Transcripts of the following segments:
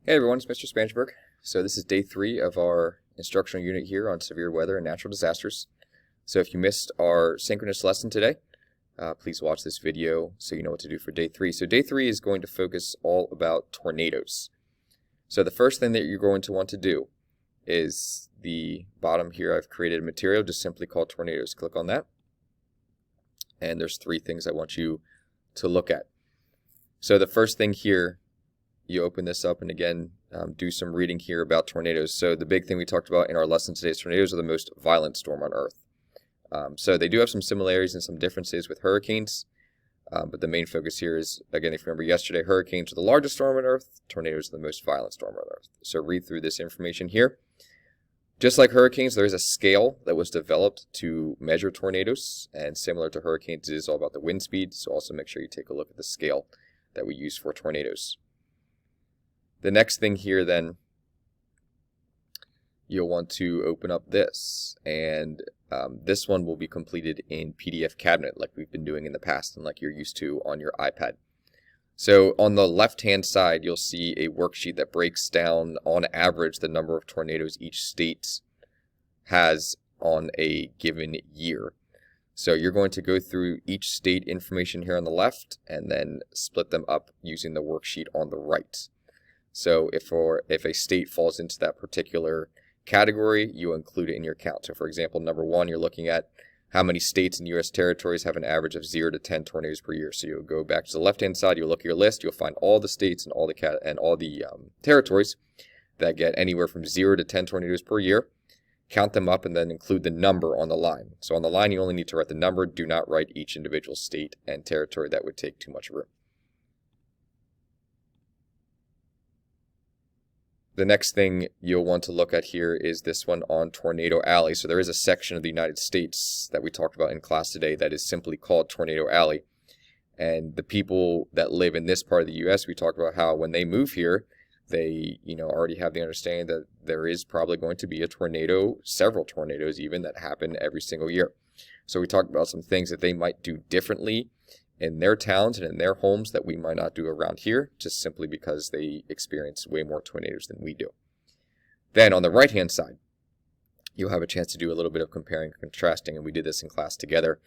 Hey everyone, it's Mr. Spangenburg. So this is day 3 of our instructional unit here on severe weather and natural disasters. So if you missed our synchronous lesson today, please watch this video so you know what to do for day 3. So day 3 is going to focus all about tornadoes. So the first thing that you're going to want to do is the bottom here. I've created a material just simply called tornadoes. Click on that. And there's 3 things I want you to look at. So the first thing here, you open this up and again do some reading here about tornadoes. So the big thing we talked about in our lesson today is tornadoes are the most violent storm on Earth. So they do have some similarities and some differences with hurricanes, but the main focus here is, again, if you remember yesterday, hurricanes are the largest storm on Earth, tornadoes are the most violent storm on Earth. So read through this information here. Just like hurricanes, there is a scale that was developed to measure tornadoes, and similar to hurricanes, it is all about the wind speed, so also make sure you take a look at the scale that we use for tornadoes. The next thing here then, you'll want to open up this, and this one will be completed in PDF cabinet like we've been doing in the past and like you're used to on your iPad. So on the left hand side you'll see a worksheet that breaks down on average the number of tornadoes each state has on a given year. So you're going to go through each state information here on the left and then split them up using the worksheet on the right. So if a state falls into that particular category, you include it in your count. So for example, number 1, you're looking at how many states and U.S. territories have an average of 0 to 10 tornadoes per year. So you'll go back to the left-hand side, you'll look at your list, you'll find all the states and all the territories that get anywhere from 0 to 10 tornadoes per year. Count them up and then include the number on the line. So on the line, you only need to write the number. Do not write each individual state and territory. That would take too much room. The next thing you'll want to look at here is this one on Tornado Alley. So there is a section of the United States that we talked about in class today that is simply called Tornado Alley. And the people that live in this part of the U.S., we talked about how when they move here, they already have the understanding that there is probably going to be a tornado, several tornadoes even, that happen every single year. So we talked about some things that they might do differently in their towns and in their homes that we might not do around here, just simply because they experience way more tornadoes than we do. Then on the right hand side, you'll have a chance to do a little bit of comparing and contrasting, and we did this in class together.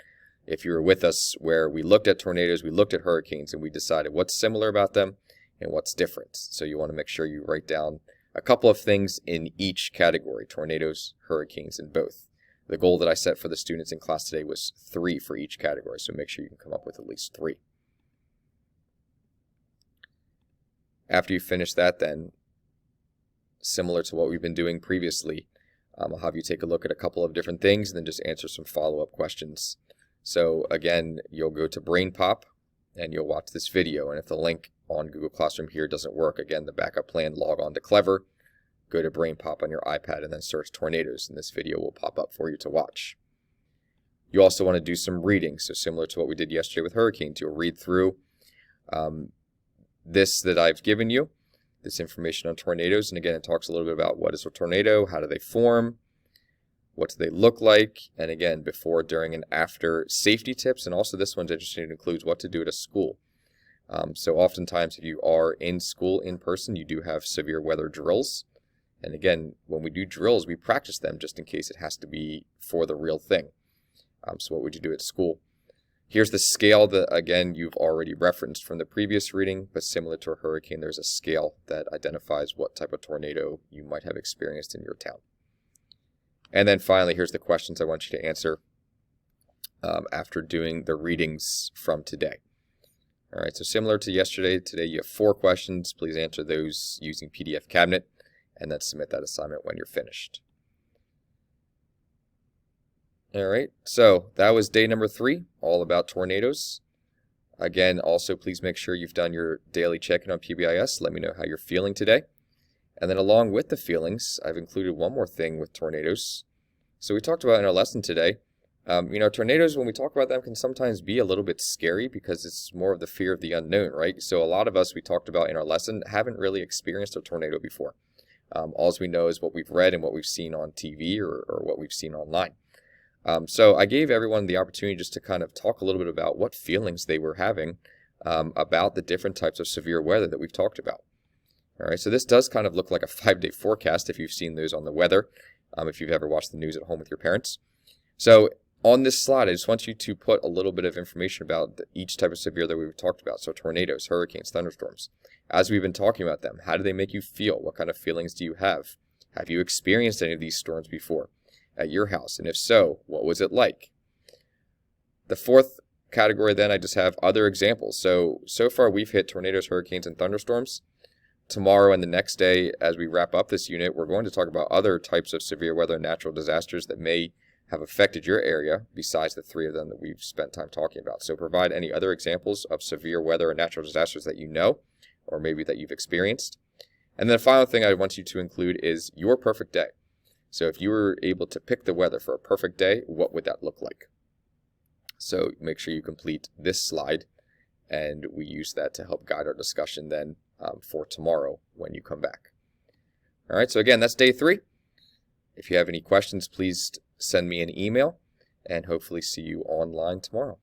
If you were with us, where we looked at tornadoes, we looked at hurricanes, and we decided what's similar about them and what's different. So you want to make sure you write down a couple of things in each category: tornadoes, hurricanes, and both. The goal that I set for the students in class today was 3 for each category, so make sure you can come up with at least 3. After you finish that, then, similar to what we've been doing previously, I'll have you take a look at a couple of different things and then just answer some follow-up questions. So again, you'll go to Brain Pop and you'll watch this video, and if the link on Google Classroom here doesn't work, again, the backup plan, log on to Clever, go to Brain Pop on your iPad and then search tornadoes, and this video will pop up for you to watch. You also want to do some reading, so similar to what we did yesterday with hurricanes, you'll read through this that I've given you, this information on tornadoes, and again it talks a little bit about what is a tornado, how do they form, what do they look like, and again before, during, and after safety tips, and also this one's interesting, it includes what to do at a school. So oftentimes if you are in school in person, you do have severe weather drills. And again, when we do drills, we practice them just in case it has to be for the real thing. So what would you do at school? Here's the scale that, again, you've already referenced from the previous reading, but similar to a hurricane, there's a scale that identifies what type of tornado you might have experienced in your town. And then finally, here's the questions I want you to answer after doing the readings from today. All right, so similar to yesterday, today you have 4 questions. Please answer those using PDF cabinet, and then submit that assignment when you're finished. Alright, so that was day number 3, all about tornadoes. Again, also please make sure you've done your daily check-in on PBIS. Let me know how you're feeling today. And then along with the feelings, I've included one more thing with tornadoes. So we talked about in our lesson today, tornadoes, when we talk about them, can sometimes be a little bit scary because it's more of the fear of the unknown, right? So a lot of us, we talked about in our lesson, haven't really experienced a tornado before. All we know is what we've read and what we've seen on TV or what we've seen online. So I gave everyone the opportunity just to kind of talk a little bit about what feelings they were having about the different types of severe weather that we've talked about. All right, so this does kind of look like a 5-day forecast if you've seen those on the weather, if you've ever watched the news at home with your parents. So on this slide, I just want you to put a little bit of information about each type of severe that we've talked about. So tornadoes, hurricanes, thunderstorms. As we've been talking about them, how do they make you feel? What kind of feelings do you have? Have you experienced any of these storms before at your house? And if so, what was it like? The fourth category then, I just have other examples. So far we've hit tornadoes, hurricanes, and thunderstorms. Tomorrow and the next day, as we wrap up this unit, we're going to talk about other types of severe weather and natural disasters that may have affected your area besides the 3 of them that we've spent time talking about. So provide any other examples of severe weather and natural disasters that you know, or maybe that you've experienced. And then the final thing I want you to include is your perfect day. So if you were able to pick the weather for a perfect day, what would that look like? So make sure you complete this slide, and we use that to help guide our discussion then for tomorrow when you come back. All right, so again, that's day 3. If you have any questions, please send me an email, and hopefully see you online tomorrow.